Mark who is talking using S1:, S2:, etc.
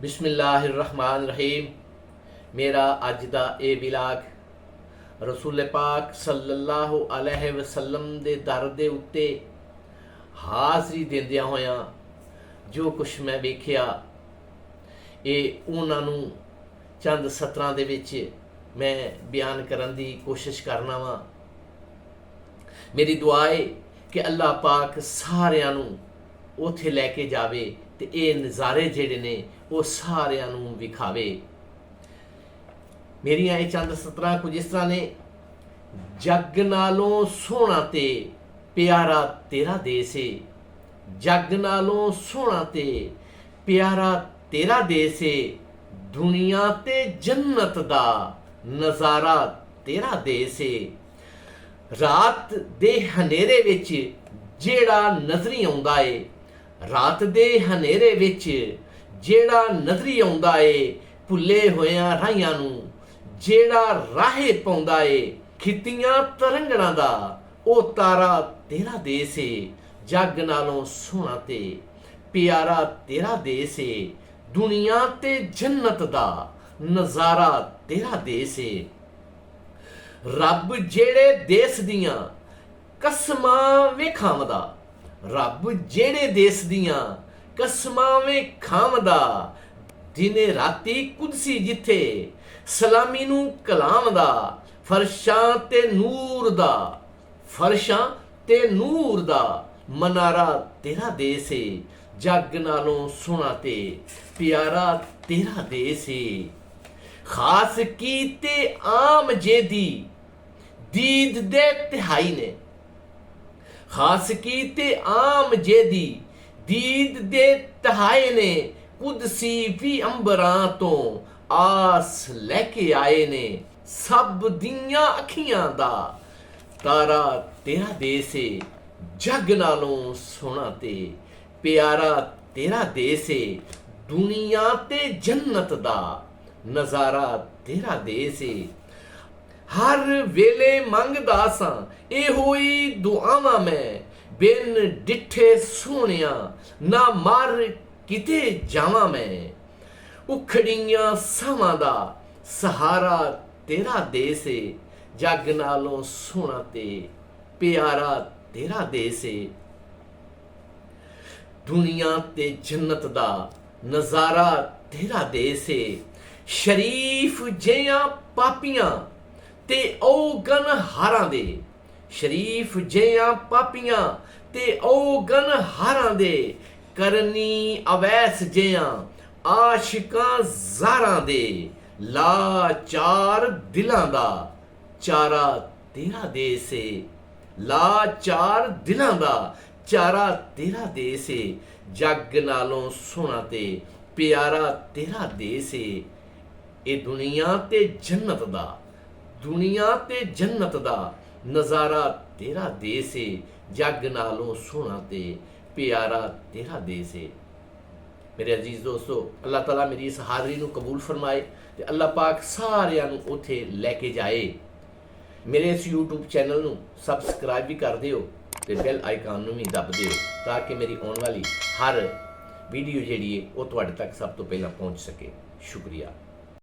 S1: बिस्मिल्लाहिर्रहमानिर्रहीम। मेरा अज दा ये विलाग रसूल पाक सल्लल्लाहु अलैहि वसल्लम दे दर दे उत्ते हाज़री देंदिया होया जो कुछ मैं वेखिया ये उन्हां नूं चंद सतरां दे विच मैं बयान करन दी कोशिश करना वा। मेरी दुआ है कि अल्लाह पाक सारियां नूं उत्थे लैके जावे ते ये नज़ारे जिहड़े ने वो सारियां नूं विखावे। मेरियां ये चंद सतरां कुछ इस तरह ने। जग नालों सोहना ते प्यारा तेरा देश है, जग नालों सोहना ते प्यारा तेरा देश है, दुनिया ते जन्नत दा नज़ारा तेरा देश है। रात दे हनेरे विच जेड़ा नजरी आउंदा है, रात दे हनेरे विच जेड़ा नजरी आउंदा है, भुले होया राहियां नूं जेड़ा राहे पाउंदा है, खितियां तरंगणां दा ओ तारा तेरा देश है। जग नालों सोहना ते प्यारा तेरा देश है, दुनिया ते जन्नत दा नज़ारा तेरा देश है। रब जेड़े देश दियां कसमां वे खावदा, रब जेड़े देश दियां कसमां वे खावदा, दिने राती कुदसी जिथे सलामी नूं कलामदा, फरशां ते नूर दा, फरशां ते नूर दा मनारा तेरा देश है। जग नालों सोहना ते प्यारा तेरा देश है। खास की ते आम जेदी दीद दे तिहाई ने, खास की ते आम जेदी दीद दे तिहाई ने, कुदसी भी अंबरां तो आस लैके आए ने। सब दियां अखियां दा तारा तेरा देश है। जग नालों सोहना ते प्यारा तेरा देश है, दुनिया ते जन्नत दा नज़ारा तेरा देश है। हर वेले मंगदा सां ए होई दुआवां मैं, बिन डिठे सोहणिया ना मर किते जावां मैं। उखड़ियां सावां दा सहारा तेरा देश है। जग नालों सोहना ते प्यारा तेरा देश है, दुनिया ते जन्नत दा नज़ारा तेरा देश है। शरीफ जियां पापियां ते औगन हारां दे, शरीफ जियां पापियां ते औगन हारां दे, करनी अवैस जियां आशिकां ज़ारां दे, लाचार दिलां दा चारा तेरा देश है। लाचार दिलां दा चारा तेरा देश है। जग नालों सोहना ते प्यारा तेरा देश है। ये दुनिया ते जन्नत दा, दुनिया ते जन्नत दा नज़ारा तेरा देश है। जग नालों सोहना ते प्यारा तेरा देश है। मेरे अजीज दोस्तों, अल्लाह ताला मेरी इस हाज़री नूं कबूल फरमाए ते अल्लाह पाक सारियां नूं उत्थे लैके जाए। मेरे इस यूट्यूब चैनल नूं सबसक्राइब भी कर दिओ ते बैल आइकन नूं भी दब दिओ ताकि मेरी आने वाली हर वीडियो जिहड़ी है वो तुहाडे तक सब तो पहला पहुंच सके। शुक्रिया।